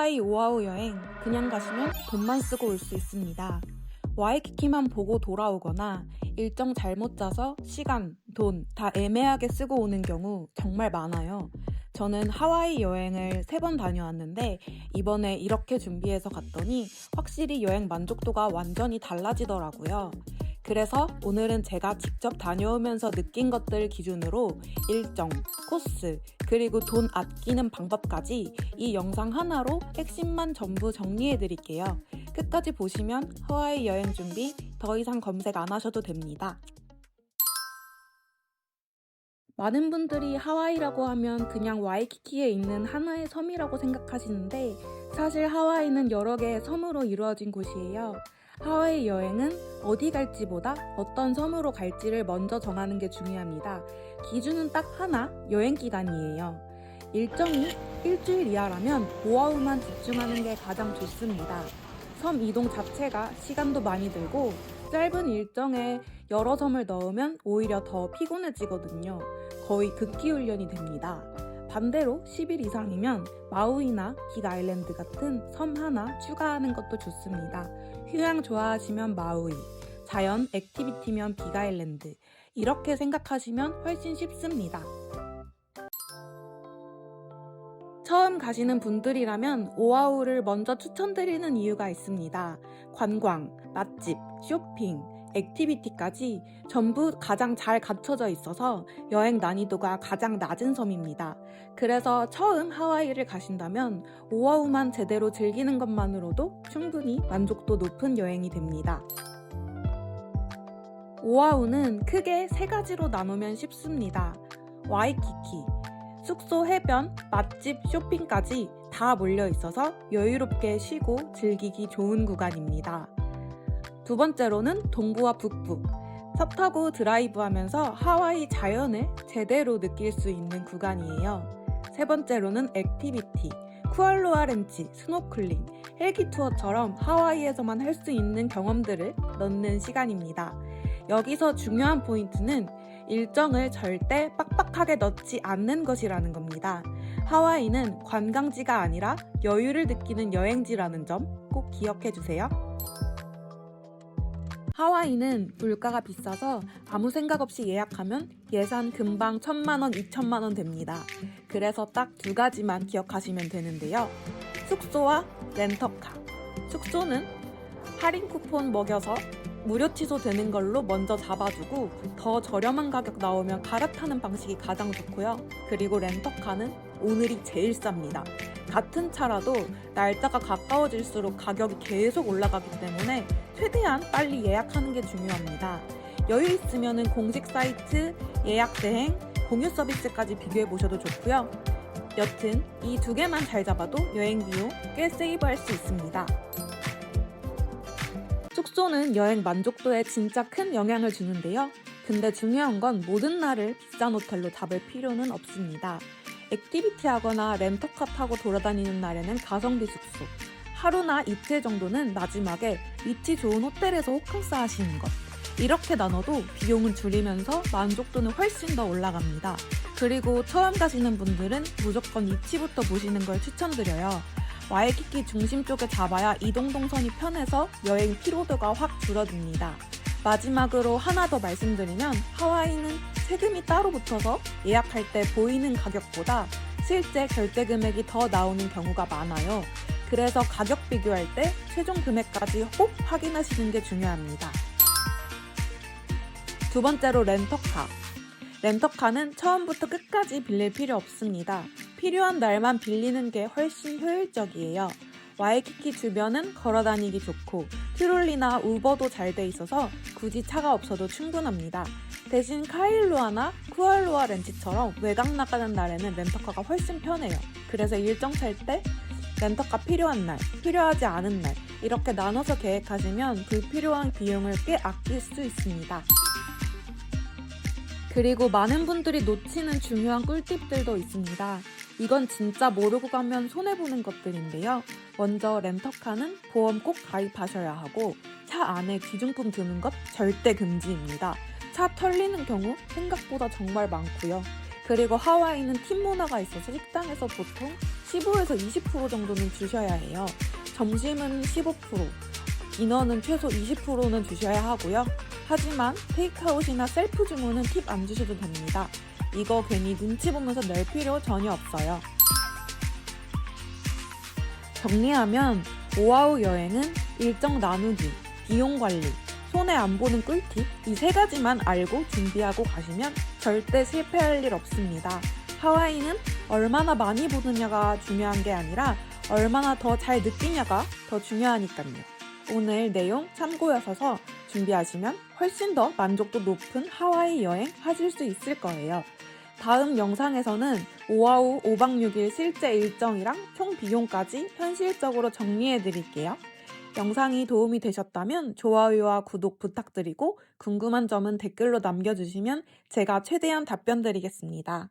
하와이 오아후 여행 그냥 가시면 돈만 쓰고 올 수 있습니다. 와이키키만 보고 돌아오거나 일정 잘못 짜서 시간, 돈 다 애매하게 쓰고 오는 경우 정말 많아요. 저는 하와이 여행을 3번 다녀왔는데 이번에 이렇게 준비해서 갔더니 확실히 여행 만족도가 완전히 달라지더라고요. 그래서 오늘은 제가 직접 다녀오면서 느낀 것들 기준으로 일정, 코스, 그리고 돈 아끼는 방법까지 이 영상 하나로 핵심만 전부 정리해드릴게요. 끝까지 보시면 하와이 여행 준비 더 이상 검색 안 하셔도 됩니다. 많은 분들이 하와이라고 하면 그냥 와이키키에 있는 하나의 섬이라고 생각하시는데 사실 하와이는 여러 개의 섬으로 이루어진 곳이에요. 하와이 여행은 어디 갈지보다 어떤 섬으로 갈지를 먼저 정하는 게 중요합니다. 기준은 딱 하나, 여행 기간이에요. 일정이 일주일 이하라면 오아후만 집중하는 게 가장 좋습니다. 섬 이동 자체가 시간도 많이 들고 짧은 일정에 여러 섬을 넣으면 오히려 더 피곤해지거든요. 거의 극기 훈련이 됩니다. 반대로 10일 이상이면 마우이나 빅 아일랜드 같은 섬 하나 추가하는 것도 좋습니다. 휴양 좋아하시면 마우이, 자연 액티비티면 빅 아일랜드 이렇게 생각하시면 훨씬 쉽습니다. 처음 가시는 분들이라면 오아후를 먼저 추천드리는 이유가 있습니다. 관광, 맛집, 쇼핑, 액티비티까지 전부 가장 잘 갖춰져 있어서 여행 난이도가 가장 낮은 섬입니다. 그래서 처음 하와이를 가신다면 오아후만 제대로 즐기는 것만으로도 충분히 만족도 높은 여행이 됩니다. 오아후는 크게 3가지로 나누면 쉽습니다. 와이키키, 숙소, 해변, 맛집, 쇼핑까지 다 몰려 있어서 여유롭게 쉬고 즐기기 좋은 구간입니다. 두 번째로는 동부와 북부, 차 타고 드라이브하면서 하와이 자연을 제대로 느낄 수 있는 구간이에요. 세 번째로는 액티비티, 쿠알로아 렌치, 스노클링, 헬기 투어처럼 하와이에서만 할 수 있는 경험들을 넣는 시간입니다. 여기서 중요한 포인트는 일정을 절대 빡빡하게 넣지 않는 것이라는 겁니다. 하와이는 관광지가 아니라 여유를 느끼는 여행지라는 점 꼭 기억해 주세요. 하와이는 물가가 비싸서 아무 생각 없이 예약하면 예산 금방 1,000만 원, 2,000만 원 됩니다. 그래서 딱 2가지만 기억하시면 되는데요. 숙소와 렌터카. 숙소는 할인 쿠폰 먹여서 무료 취소되는 걸로 먼저 잡아두고 더 저렴한 가격 나오면 갈아타는 방식이 가장 좋고요. 그리고 렌터카는 오늘이 제일 쌉니다. 같은 차라도 날짜가 가까워질수록 가격이 계속 올라가기 때문에 최대한 빨리 예약하는 게 중요합니다. 여유 있으면 공식 사이트, 예약 대행, 공유 서비스까지 비교해 보셔도 좋고요. 여튼 이 2개만 잘 잡아도 여행 비용 꽤 세이브할 수 있습니다. 숙소는 여행 만족도에 진짜 큰 영향을 주는데요. 근데 중요한 건 모든 날을 비싼 호텔로 잡을 필요는 없습니다. 액티비티 하거나 렌터카 타고 돌아다니는 날에는 가성비 숙소, 하루나 이틀 정도는 마지막에 위치 좋은 호텔에서 호캉스 하시는 것. 이렇게 나눠도 비용은 줄이면서 만족도는 훨씬 더 올라갑니다. 그리고 처음 가시는 분들은 무조건 위치부터 보시는 걸 추천드려요. 와이키키 중심 쪽에 잡아야 이동 동선이 편해서 여행 피로도가 확 줄어듭니다. 마지막으로 하나 더 말씀드리면 하와이는 세금이 따로 붙어서 예약할 때 보이는 가격보다 실제 결제 금액이 더 나오는 경우가 많아요. 그래서 가격 비교할 때 최종 금액까지 꼭 확인하시는 게 중요합니다. 두 번째로 렌터카. 렌터카는 처음부터 끝까지 빌릴 필요 없습니다. 필요한 날만 빌리는 게 훨씬 효율적이에요. 와이키키 주변은 걸어다니기 좋고 트롤리나 우버도 잘 돼 있어서 굳이 차가 없어도 충분합니다. 대신 카일로아나 쿠알로아 렌치처럼 외곽 나가는 날에는 렌터카가 훨씬 편해요. 그래서 일정 짤 때 렌터카 필요한 날, 필요하지 않은 날 이렇게 나눠서 계획하시면 불필요한 비용을 꽤 아낄 수 있습니다. 그리고 많은 분들이 놓치는 중요한 꿀팁들도 있습니다. 이건 진짜 모르고 가면 손해보는 것들인데요. 먼저 렌터카는 보험 꼭 가입하셔야 하고 차 안에 귀중품 두는 것 절대 금지입니다. 차 털리는 경우 생각보다 정말 많고요. 그리고 하와이는 팁 문화가 있어서 식당에서 보통 15에서 20% 정도는 주셔야 해요. 점심은 15%, 디너는 최소 20%는 주셔야 하고요. 하지만 테이크아웃이나 셀프 주문은 팁 안 주셔도 됩니다. 이거 괜히 눈치 보면서 낼 필요 전혀 없어요. 정리하면 오아우 여행은 일정 나누기, 비용 관리, 손해 안 보는 꿀팁 이 세 가지만 알고 준비하고 가시면 절대 실패할 일 없습니다. 하와이는 얼마나 많이 보느냐가 중요한 게 아니라 얼마나 더 잘 느끼냐가 더 중요하니까요. 오늘 내용 참고하셔서 준비하시면 훨씬 더 만족도 높은 하와이 여행 하실 수 있을 거예요. 다음 영상에서는 오아후 5박 6일 실제 일정이랑 총 비용까지 현실적으로 정리해 드릴게요. 영상이 도움이 되셨다면 좋아요와 구독 부탁드리고 궁금한 점은 댓글로 남겨주시면 제가 최대한 답변 드리겠습니다.